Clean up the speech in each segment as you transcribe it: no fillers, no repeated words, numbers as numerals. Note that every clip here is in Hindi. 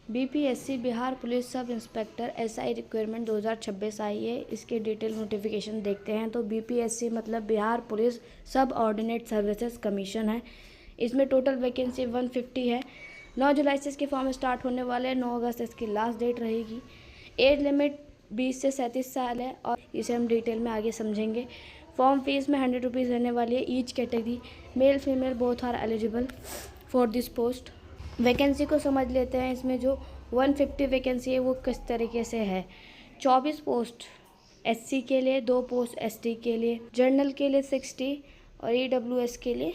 BPSC Bihar police sub inspector SI requirement 2026 आई है। इसके डिटेल नोटिफिकेशन देखते हैं। तो बीपीएससी मतलब बिहार पुलिस सब ऑर्डिनेट सर्विसेज कमीशन है। इसमें टोटल वैकेंसी 150 है। 9 जुलाई से इसके फॉर्म स्टार्ट होने वाले हैं। 9 अगस्त इसकी लास्ट डेट रहेगी। एज लिमिट 20 से 37 साल है और इसे हम डिटेल में आगे समझेंगे। फॉर्म फीस में 100 रुपीज़ रहने वाली है each category. Male female both are eligible for this post. Vacancy को समझ लेते हैं। इसमें जो 150 वैकेंसी है वो किस तरीके से है। 24 पोस्ट एससी के लिए, 2 पोस्ट एसटी के लिए, जनरल के लिए 60 और ईडब्ल्यूएस के लिए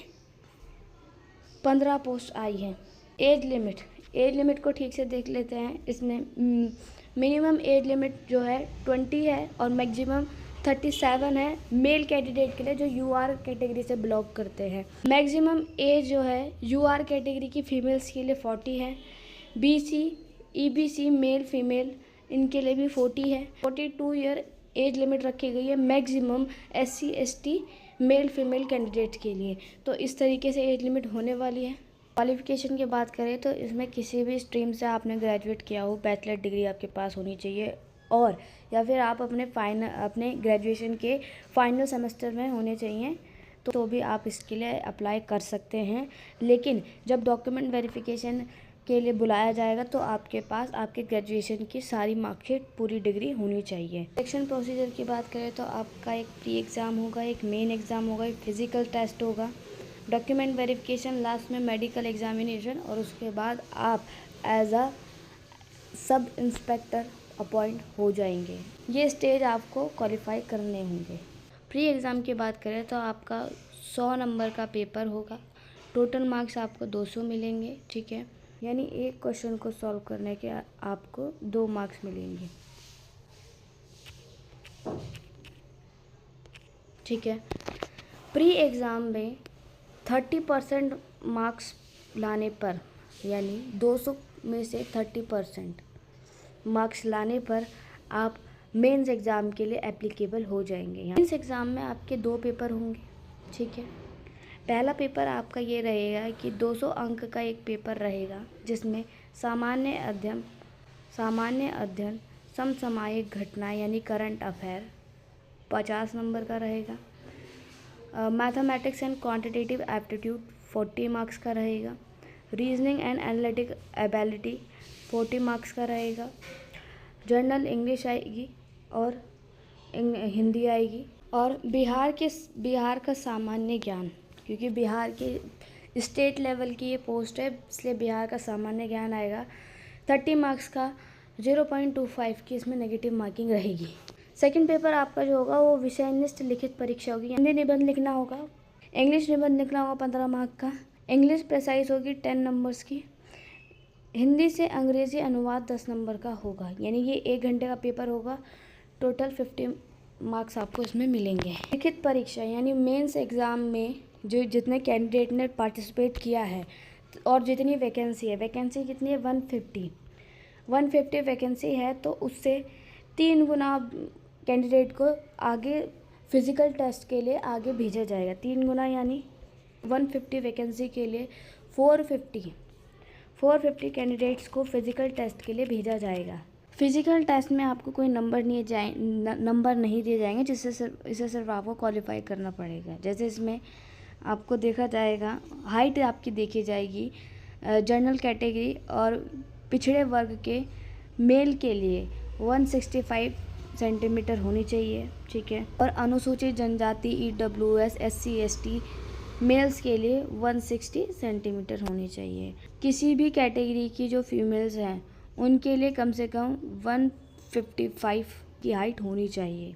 15 पोस्ट आई हैं। एज लिमिट को ठीक से देख लेते हैं। इसमें मिनिमम एज लिमिट जो है 20 है और मैक्सिमम 37 है मेल कैंडिडेट के लिए जो यूआर कैटेगरी से बिलोंग करते हैं। मैक्सिमम एज जो है यूआर कैटेगरी की फीमेल्स के लिए 40 है। बीसी ईबीसी मेल फीमेल इनके लिए भी 40 है। 42 ईयर एज लिमिट रखी गई है maximum SC ST male female candidate के लिए। तो इस तरीके से एज लिमिट होने वाली है। क्वालिफिकेशन की बात करें तो इसमें किसी भी स्ट्रीम से आपने ग्रेजुएट किया हो, बैचलर डिग्री आपके पास होनी चाहिए और या फिर आप अपने ग्रेजुएशन के फाइनल सेमेस्टर में होने चाहिए तो भी आप इसके लिए अप्लाई कर सकते हैं। लेकिन जब डॉक्यूमेंट वेरिफिकेशन के लिए बुलाया जाएगा तो आपके पास आपके ग्रेजुएशन की सारी मार्कशीट पूरी डिग्री होनी चाहिए। सिलेक्शन प्रोसीजर की बात करें तो आपका एक प्री एग्ज़ाम होगा, एक मेन एग्ज़ाम होगा, एक फिज़िकल टेस्ट होगा, डॉक्यूमेंट वेरिफिकेशन, लास्ट में मेडिकल एग्जामिनेशन और उसके बाद आप as a sub inspector appoint हो जाएंगे। ये स्टेज आपको क्वालिफाई करने होंगे। प्री एग्ज़ाम की बात करें तो आपका 100 नंबर का पेपर होगा। टोटल मार्क्स आपको 200 मिलेंगे, ठीक है। यानी एक क्वेश्चन को सॉल्व करने के आपको 2 मार्क्स मिलेंगे, ठीक है। प्री एग्ज़ाम में 30% मार्क्स लाने पर यानी 200 में से 30% मार्क्स लाने पर आप मेंस एग्ज़ाम के लिए एप्लीकेबल हो जाएंगे। मेंस एग्ज़ाम में आपके 2 पेपर होंगे, ठीक है। पहला पेपर आपका ये रहेगा कि 200 अंक का एक पेपर रहेगा जिसमें सामान्य अध्ययन समसामयिक घटना यानी करंट अफेयर 50 नंबर का रहेगा। Mathematics and quantitative aptitude 40 marks का रहेगा। Reasoning and analytic ability 40 marks का रहेगा। जनरल इंग्लिश आएगी और हिंदी आएगी। और बिहार का सामान्य ज्ञान, क्योंकि बिहार की स्टेट लेवल की ये पोस्ट है इसलिए बिहार का सामान्य ज्ञान आएगा। 30 मार्क्स का 0.25 की इसमें नेगेटिव मार्किंग रहेगी। सेकंड पेपर आपका जो होगा वो विषयनिष्ठ लिखित परीक्षा होगी। हिंदी निबंध लिखना होगा, इंग्लिश निबंध लिखना होगा 15 मार्क का, इंग्लिश प्रेसाइज होगी 10 नंबर्स की, हिंदी से अंग्रेज़ी अनुवाद 10 नंबर का होगा। यानी ये 1 घंटे का पेपर होगा। टोटल 50 मार्क्स आपको इसमें मिलेंगे। लिखित परीक्षा यानी मेंस एग्ज़ाम में जो जितने कैंडिडेट ने पार्टिसिपेट किया है और जितनी वैकेंसी है, वैकेंसी कितनी है 150 वैकेंसी है तो उससे 3 गुना कैंडिडेट को आगे फिज़िकल टेस्ट के लिए आगे भेजा जाएगा। 3 गुना यानी 150 वैकेंसी के लिए 450 कैंडिडेट्स को फिज़िकल टेस्ट के लिए भेजा जाएगा। फिज़िकल टेस्ट में आपको कोई नंबर नहीं दिए जाएंगे इसे सिर्फ आपको क्वालिफाई करना पड़ेगा। जैसे इसमें आपको देखा जाएगा, हाइट आपकी देखी जाएगी। जनरल कैटेगरी और पिछड़े वर्ग के मेल के लिए 165 सेंटीमीटर होनी चाहिए, ठीक है। और अनुसूचित जनजाति ईडब्ल्यूएस एससी एसटी मेल्स के लिए 160 सेंटीमीटर होनी चाहिए। किसी भी कैटेगरी की जो फीमेल्स हैं उनके लिए कम से कम 155 की हाइट होनी चाहिए।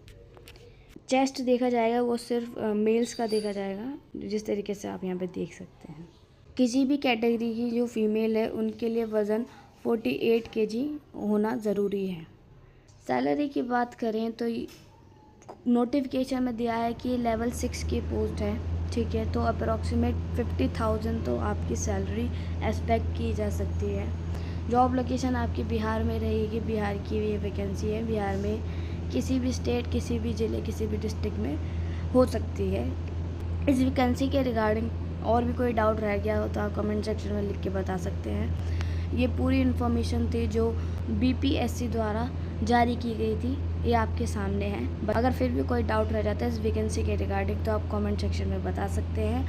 चेस्ट देखा जाएगा वो सिर्फ मेल्स का देखा जाएगा, जिस तरीके से आप यहाँ पे देख सकते हैं। किसी भी कैटेगरी की जो फीमेल है उनके लिए वज़न 48 kg होना ज़रूरी है। सैलरी की बात करें तो नोटिफिकेशन में दिया है कि लेवल 6 की पोस्ट है, ठीक है। तो अप्रॉक्सीमेट 50,000 तो आपकी सैलरी एक्सपेक्ट की जा सकती है। जॉब लोकेशन आपकी बिहार में रहेगी। बिहार की ये वैकेंसी है। बिहार में किसी भी स्टेट, किसी भी ज़िले, किसी भी डिस्ट्रिक्ट में हो सकती है। इस वैकेंसी के रिगार्डिंग और भी कोई डाउट रह गया हो तो आप कमेंट सेक्शन में लिख के बता सकते हैं। ये पूरी इन्फॉर्मेशन थी जो बीपीएससी द्वारा जारी की गई थी, ये आपके सामने है। अगर फिर भी कोई डाउट रह जाता है इस वैकेंसी के रिगार्डिंग तो आप कमेंट सेक्शन में बता सकते हैं।